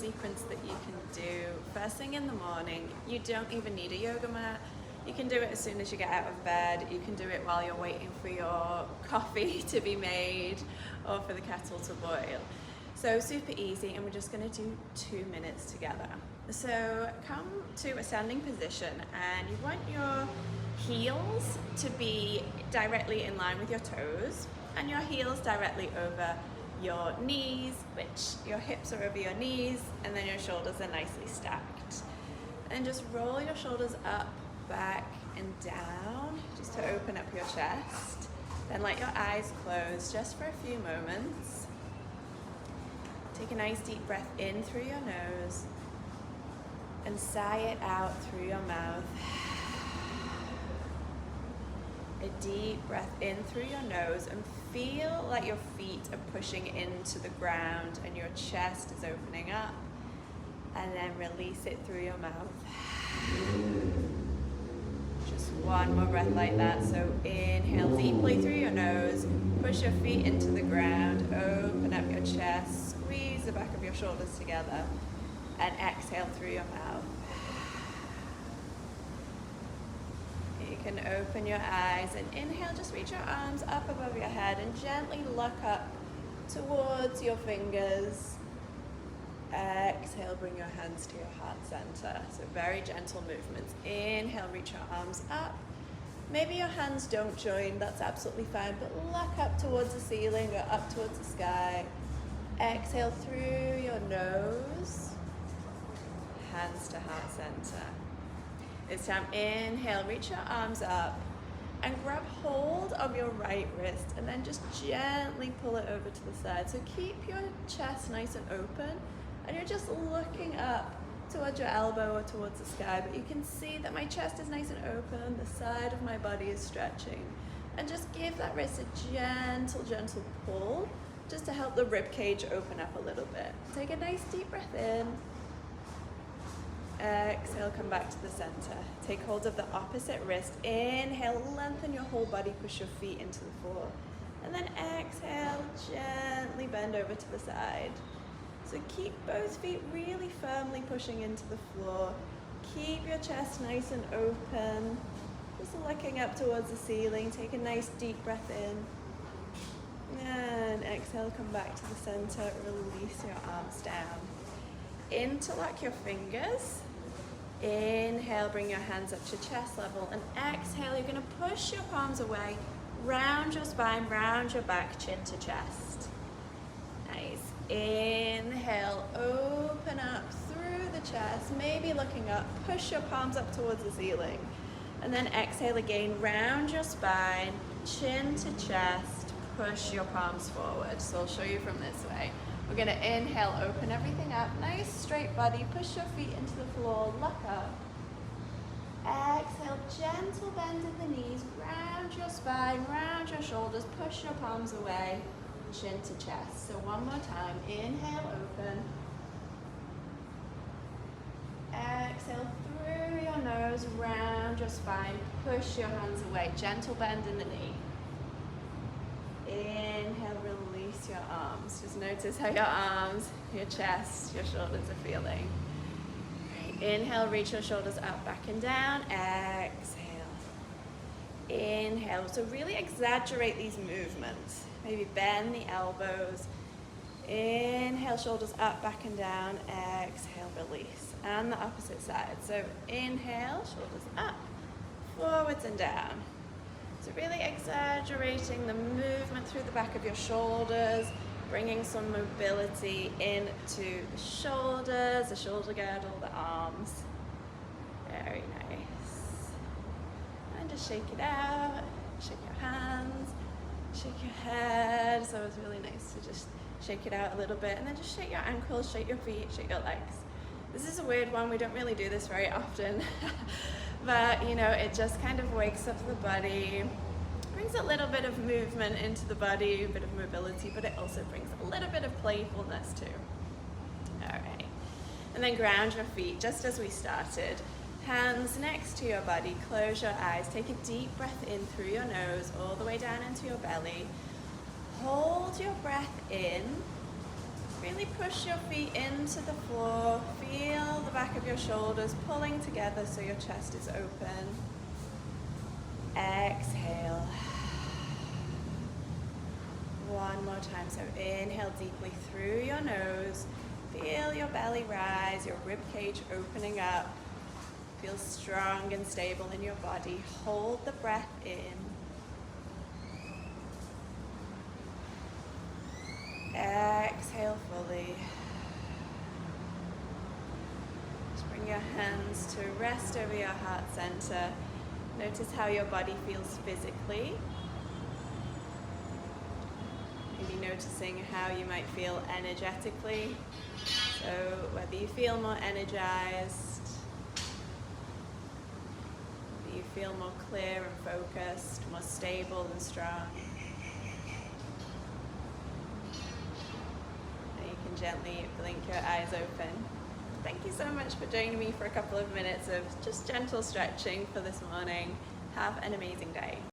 sequence that you can do first thing in the morning. You don't even need a yoga mat. You can do it as soon as you get out of bed. You can do it while you're waiting for your coffee to be made or for the kettle to boil. So super easy, and we're just going to do 2 minutes together. So come to a standing position, and you want your heels to be directly in line with your toes and your heels directly over your knees, which your hips are over your knees, and then your shoulders are nicely stacked. And just roll your shoulders up, back and down just to open up your chest. Then let your eyes close just for a few moments. Take a nice deep breath in through your nose and sigh it out through your mouth. A deep breath in through your nose and feel like your feet are pushing into the ground and your chest is opening up, and then release it through your mouth. Just one more breath like that. So inhale deeply through your nose, push your feet into the ground, open up your chest, squeeze the back of your shoulders together, and exhale through your mouth. You can open your eyes and inhale, just reach your arms up above your head and gently look up towards your fingers. Exhale, bring your hands to your heart center. So very gentle movements. Inhale, reach your arms up. Maybe your hands don't join, that's absolutely fine, but look up towards the ceiling or up towards the sky. Exhale through your nose, hands to heart center. This time, inhale, reach your arms up and grab hold of your right wrist and then just gently pull it over to the side. So keep your chest nice and open and you're just looking up towards your elbow or towards the sky, but you can see that my chest is nice and open, the side of my body is stretching. And just give that wrist a gentle pull just to help the rib cage open up a little bit. Take a nice deep breath in. Exhale, come back to the center. Take hold of the opposite wrist. Inhale, lengthen your whole body, push your feet into the floor. And then exhale, gently bend over to the side. So keep both feet really firmly pushing into the floor. Keep your chest nice and open. Just looking up towards the ceiling. Take a nice deep breath in. And exhale, come back to the center. Release your arms down. Interlock your fingers. Inhale, bring your hands up to chest level, and exhale, you're going to push your palms away, round your spine, round your back, chin to chest. Nice. Inhale, open up through the chest, maybe looking up, push your palms up towards the ceiling, and then exhale again, round your spine, chin to chest, push your palms forward. So I'll show you from this way. We're going to inhale, open everything up, nice straight body, push your feet into the floor, look up. Exhale, gentle bend in the knees, round your spine, round your shoulders, push your palms away, chin to chest. So one more time, inhale, open. Exhale through your nose, round your spine, push your hands away, gentle bend in the knee. Inhale, release your arms. Just notice how your arms, your chest, your shoulders are feeling. Right. Inhale, reach your shoulders up, back and down. Exhale. Inhale. So really exaggerate these movements. Maybe bend the elbows. Inhale, shoulders up, back and down. Exhale, release. And the opposite side. So inhale, shoulders up, forwards and down. So really exaggerating the movement through the back of your shoulders, bringing some mobility into the shoulders, the shoulder girdle, the arms. Very nice. And just shake it out, shake your hands, shake your head. So it's really nice to just shake it out a little bit, and then just shake your ankles, shake your feet, shake your legs. This is a weird one, we don't really do this very often. But, you know, it just kind of wakes up the body, brings a little bit of movement into the body, a bit of mobility, but it also brings a little bit of playfulness too. All right. And then ground your feet, just as we started. Hands next to your body, close your eyes, take a deep breath in through your nose, all the way down into your belly. Hold your breath in, Really push your feet into the floor. Feel the back of your shoulders pulling together so your chest is open. Exhale. One more time. So inhale deeply through your nose. Feel your belly rise, your rib cage opening up. Feel strong and stable in your body. Hold the breath in. Exhale fully. Just bring your hands to rest over your heart center. Notice how your body feels physically. Maybe noticing how you might feel energetically. So whether you feel more energized, whether you feel more clear and focused, more stable and strong. Gently blink your eyes open. Thank you so much for joining me for a couple of minutes of just gentle stretching for this morning. Have an amazing day.